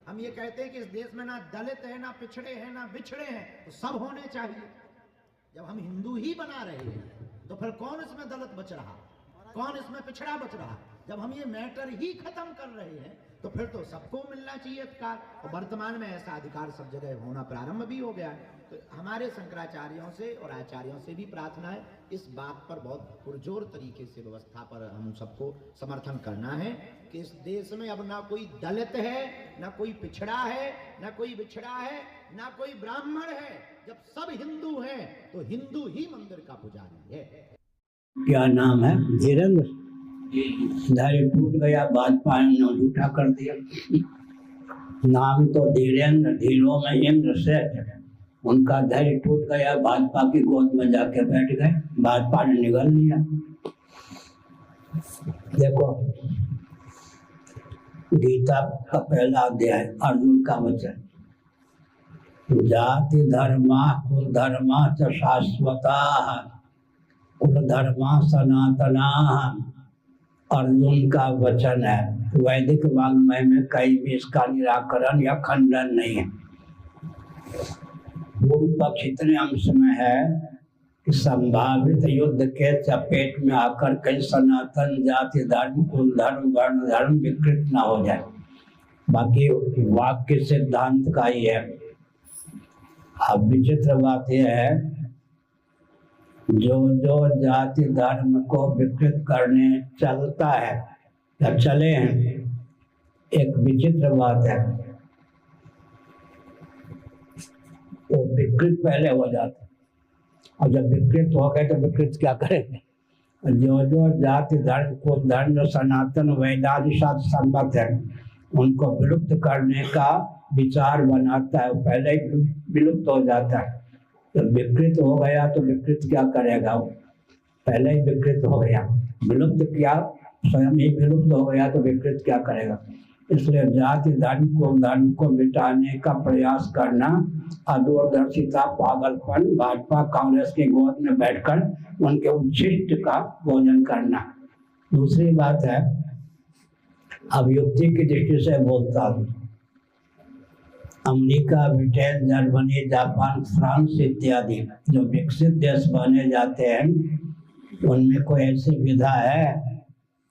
हम ये कहते हैं कि इस देश में ना दलित है, ना पिछड़े हैं, ना बिछड़े हैं, तो सब होने चाहिए। जब हम हिंदू ही बना रहे हैं तो फिर कौन इसमें दलित बच रहा, कौन इसमें पिछड़ा बच रहा? जब हम ये मैटर ही खत्म कर रहे हैं तो फिर तो सबको मिलना चाहिए अधिकार, और वर्तमान में ऐसा अधिकार सब जगह होना प्रारंभ भी हो गया है। तो हमारे शंकराचार्यों से और आचार्यों से भी प्रार्थना है, इस बात पर बहुत पुरजोर तरीके से व्यवस्था पर हम सबको समर्थन करना है कि इस देश में अब ना कोई दलित है, ना कोई पिछड़ा है, ना कोई बिछड़ा है, ना कोई ब्राह्मण है। जब सब हिंदू हैं तो हिंदू ही मंदिर का पुजारी है। क्या नाम है? धीरेन्द्र। धैर्य टूट गया, भाजपा ने झूठा कर दिया। नाम तो धीरेन्द्र, धीरों में इंद्र से, उनका धैर्य टूट गया, भाजपा की गोद में जाके बैठ गए, भाजपा ने निगल लिया। देखो गीता का पहला अध्याय, अर्जुन का वचन, जाति धर्मा कुल धर्मा च शाश्वता कुल धर्मा सनातना, अर्जुन का वचन है। वैदिक वाङ्मय में कहीं भी इसका निराकरण या खंडन नहीं है। पूर्व पक्ष इतने अंश में है कि संभावित युद्ध के चपेट में आकर कहीं सनातन जाति धर्म कुल धर्म वर्ण धर्म विकृत ना हो जाए। बाकी वाक्य सिद्धांत का ही है। अब विचित्र बात यह है, जो जो जाति धर्म को विकृत करने चलता है या चले हैं, एक विचित्र बात है, वो विकृत पहले हो जाता, और जब विकृत हो गए तो विकृत क्या करेंगे? जो जो जाति धर्म को धर्म सनातन वैदादि शास्त्र सम्मत है, उनको विलुप्त करने का विचार बनाता है, पहले ही विलुप्त हो जाता है। तो विकृत हो गया तो विकृत क्या करेगा? वो पहले ही विकृत हो गया, विलुप्त किया, स्वयं ही विलुप्त हो गया तो विकृत क्या करेगा? इसलिए जाति धर्म को मिटाने का प्रयास करना अदूरदर्शिता, पागलपन, भाजपा कांग्रेस की गोद में बैठकर उनके उच्छिष्ट का भोजन करना। दूसरी बात है, अब युक्ति की दृष्टि से बोलता हूँ, America, Britain, Germany, Japan, France इत्यादि जो विकसित देश बने जाते हैं, उनमें कोई ऐसी विधा है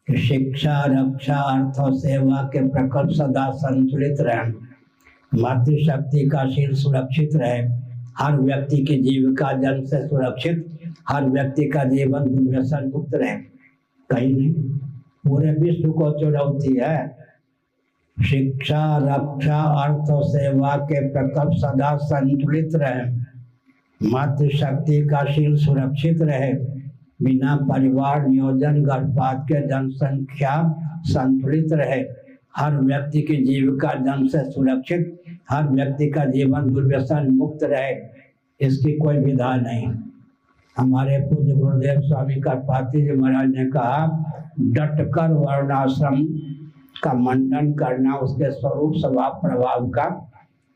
कि शिक्षा, रक्षा, अर्थ और सेवा के प्रकल्प सदा संतुलित रहे, मातृशक्ति का शील सुरक्षित रहे, हर व्यक्ति की जीविका जन्म से सुरक्षित, हर व्यक्ति का जीवन दुर्व्यसन मुक्त रहे? कहीं नहीं। पूरे विश्व को चुनौती है, शिक्षा, रक्षा, अर्थ और सेवा के प्रकल्प सदा संतुलित रहे, मातृशक्ति का शील सुरक्षित रहे, बिना परिवार नियोजन गर्भपात के जनसंख्या संतुलित रहे, हर व्यक्ति की जीविका जन्म से सुरक्षित, हर व्यक्ति का जीवन दुर्व्यसन मुक्त रहे, इसकी कोई विधा नहीं। हमारे पूज्य गुरुदेव स्वामी करपात्री जी महाराज ने कहा, डटकर वर्णाश्रम का मंडन करना, उसके स्वरूप स्वभाव प्रभाव का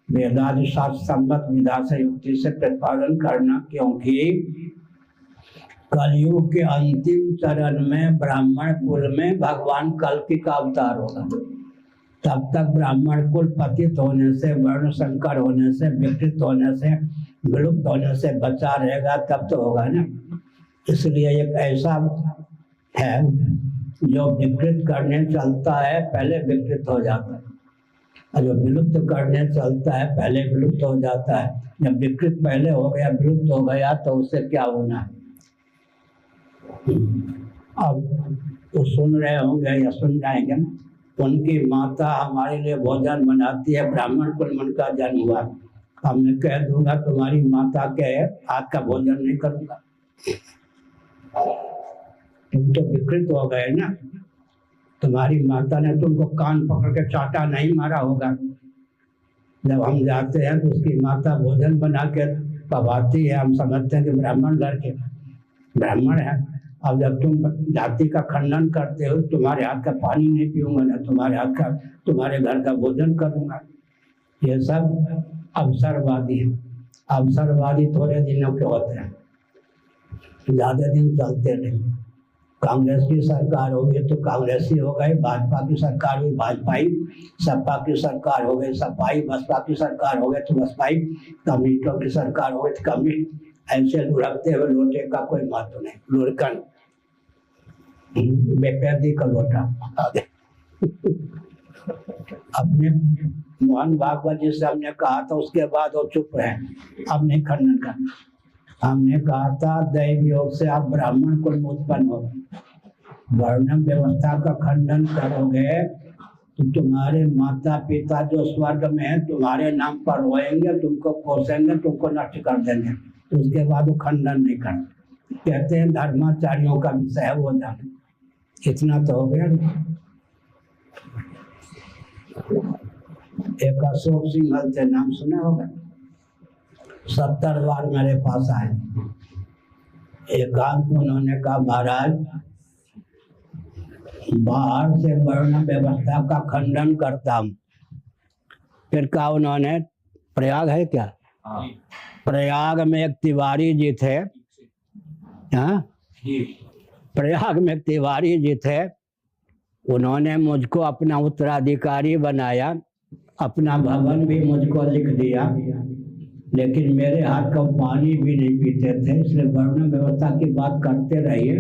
वेदादि शास्त्र सम्मत विधा से युक्ति से प्रतिपादन करना, क्योंकि कलयुग के अंतिम चरण में ब्राह्मण कुल में भगवान कल्कि का अवतार होगा। तब तक ब्राह्मण कुल पतित होने से, वर्ण संकर होने से, विकृत होने से, विलुप्त होने से बचा रहेगा, तब तो होगा ना। इसलिए एक ऐसा है जो विकृत करने चलता है पहले विकृत हो जाता है, और जो विलुप्त करने चलता है पहले विलुप्त हो जाता है। जब विकृत पहले हो गया, विलुप्त हो गया, तो उससे क्या होना है? अब तो सुन रहे होंगे या सुन जाएंगे ना, उनकी माता हमारे लिए भोजन बनाती है, ब्राह्मण कुल मन का जन्म हुआ, अब मैं कह दूंगा तुम्हारी माता के हाथ का भोजन नहीं करूंगा, तुम तो विकृत हो गए ना। तुम्हारी माता ने तुमको कान पकड़ के चाटा नहीं मारा होगा। जब हम जाते हैं तो उसकी माता भोजन बना के पवाती है, हम समझते हैं कि ब्राह्मण घर के ब्राह्मण है। अब जब तुम जाति का खंडन करते हो, तुम्हारे हाथ का पानी नहीं पीऊंगा ना, तुम्हारे हाथ का, तुम्हारे घर का भोजन करूंगा। ये सब अवसरवादी है। अवसरवादी थोड़े दिनों के होते हैं, ज्यादा दिन चलते नहीं। कांग्रेस की सरकार होगी तो कांग्रेसी हो गए, भाजपा की सरकार हुई भाजपाई, सपा की सरकार हो गई सपाई, बसपा की सरकार हो गई तो बसपाई, कम्युनिस्टों की सरकार हो गई तो कम्युनिस्ट। ऐसे लुढ़कते हुए लोटे का कोई महत्व नहीं, लुढ़कन बेपैदी का लोटा। अपने मोहन भागवत जी से हमने कहा था, उसके बाद वो चुप रहे, अब नहीं खंडन कर। हमने कहा था दैव योग से आप ब्राह्मण कुल में उत्पन्न हो, वर्ण व्यवस्था का खंडन करोगे तो तुम्हारे माता पिता जो स्वर्ग में है तुम्हारे नाम पर रोएंगे, तुमको कोसेंगे, तुमको नष्ट कर देंगे। तो उसके बाद वो खंडन नहीं करते, कहते हैं धर्माचार्यों का विषय वो जाने। इतना तो हो गया। एक अशोक सिंघल थे, नाम सुना होगा, 70 बार मेरे पास आए। एकांत में उन्होंने कहा महाराज बाहर से वर्ण व्यवस्था का खंडन करता हूँ। फिर कहा उन्होंने, प्रयाग है क्या? प्रयाग में एक तिवारी जी थे, हाँ प्रयाग में तिवारी जी थे, उन्होंने मुझको अपना उत्तराधिकारी बनाया, अपना भवन भी मुझको लिख दिया, लेकिन मेरे हाथ का पानी भी नहीं पीते थे। इसलिए वर्ण व्यवस्था की बात करते रहिए,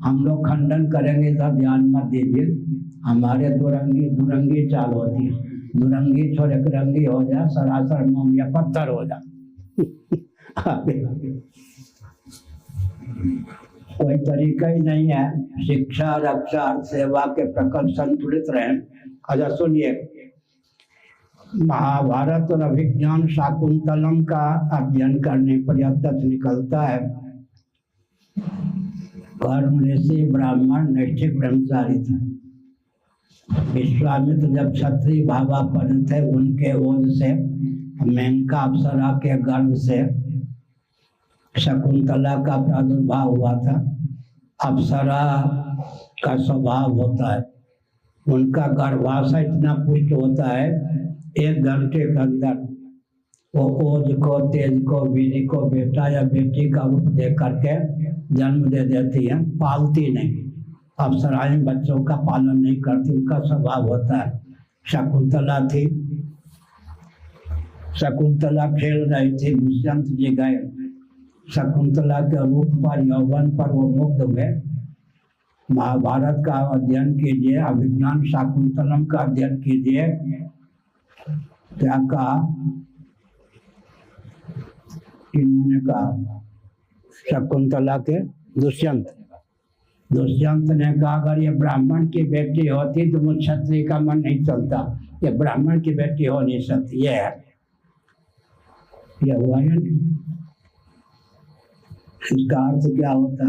हम लोग खंडन करेंगे, इधर ध्यान मत दीजिए। हमारे दुरंगी चाल होती है, दुरंगी छोड़ एक रंगी हो जाए, सरासर मोम या पत्थर हो जाए। कोई तरीका ही नहीं है। शिक्षा रक्षा अर्थ सेवा के प्रकल्प संतुलित रहे। अच्छा सुनिए, महाभारत और अभिज्ञान शाकुंतलम का अध्ययन करने पर यह तथ्य निकलता है, कर्म ऋषि ब्राह्मण नैष्ठिक ब्रह्मचारी थे। विश्वामित्र जब क्षत्रिय भावापन्न थे, उनके ओज से मेनका अप्सरा के गर्भ से शकुंतला का प्रादुर्भाव हुआ था। अप्सरा का स्वभाव होता है, उनका गर्भाशय इतना पुष्ट होता है, 1 घंटे के अंदर वो ओज को, तेज को, वीर को बेटा या बेटी का रूप दे करके जन्म दे देती है, पालती नहीं। अप्सराएं बच्चों का पालन नहीं करती, उनका स्वभाव होता है। शकुंतला थी, शकुंतला खेल रही थी, दुष्यंत जी गए, शकुंतला के रूप पर, यौवन पर वो मुग्ध हुए। महाभारत का अध्ययन कीजिए, अभिज्ञान शाकुंतलम का अध्ययन कीजिए। क्या कहा, इन्होंने कहा शकुंतला के दुष्यंत ने कहा अगर ये ब्राह्मण की बेटी होती तो मुझ क्षत्रिय का मन नहीं चलता, ये ब्राह्मण की बेटी हो नहीं सकती। ये है, ये हुआ है। इसका अर्थ क्या होता है?